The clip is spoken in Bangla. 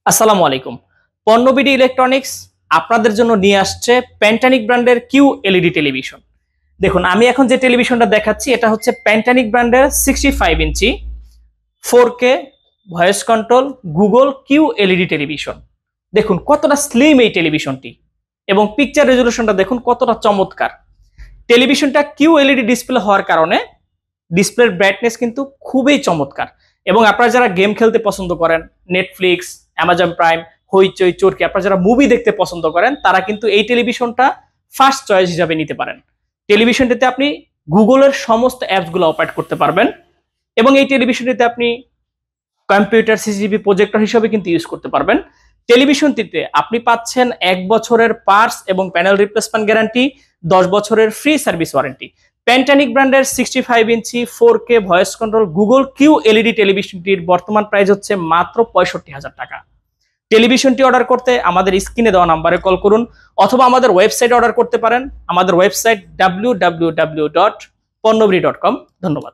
আসসালামু আলাইকুম। পণ্যবিডি ইলেকট্রনিক্স আপনাদের জন্য নিয়ে আসছে প্যান্টানিক ব্র্যান্ডের কিউ এলইডি টেলিভিশন। দেখুন, আমি এখন যে টেলিভিশনটা দেখাচ্ছি এটা হচ্ছে প্যান্টানিক ব্র্যান্ডের 65 inch 4K voice control Google Q LED television. দেখুন কতটা স্লিম এই টেলিভিশনটি এবং পিকচার রেজলিউশনটা দেখুন কতটা চমৎকার। টেলিভিশনটা কিউ এলইডি ডিসপ্লে হওয়ার কারণে ডিসপ্লের ব্রাইটনেস কিন্তু খুবই চমৎকার এবং আপনারা যারা গেম খেলতে পছন্দ করেন, নেটফ্লিক্স, অ্যামাজন প্রাইম, হইচই, চরকি, আপনারা যারা মুভি দেখতে পছন্দ করেন তারা কিন্তু এই টেলিভিশনটা ফার্স্ট চয়েস হিসাবে নিতে পারেন। টেলিভিশনটিতে আপনি গুগলের সমস্ত অ্যাপসগুলো অপারেট করতে পারবেন এবং এই টেলিভিশনটিতে আপনি কম্পিউটার, সিসিটিভি, প্রজেক্টর হিসেবে কিন্তু ইউজ করতে পারবেন। টেলিভিশনটিতে আপনি পাচ্ছেন 1 বছরের পার্টস এবং প্যানেল রিপ্লেসমেন্ট গ্যারান্টি, 10 বছরের ফ্রি সার্ভিস ওয়ারেন্টি। প্যান্টানিক ব্র্যান্ডের 65 inch 4K voice control Google Q LED টেলিভিশনটির বর্তমান প্রাইস হচ্ছে মাত্র 65,000 টাকা। টেলিভিশনটি অর্ডার করতে আমাদের স্ক্রিনে দেওয়া নাম্বারে কল করুন অথবা আমাদের ওয়েবসাইটে অর্ডার করতে পারেন। আমাদের ওয়েবসাইট www.ponnobidi.com। ধন্যবাদ।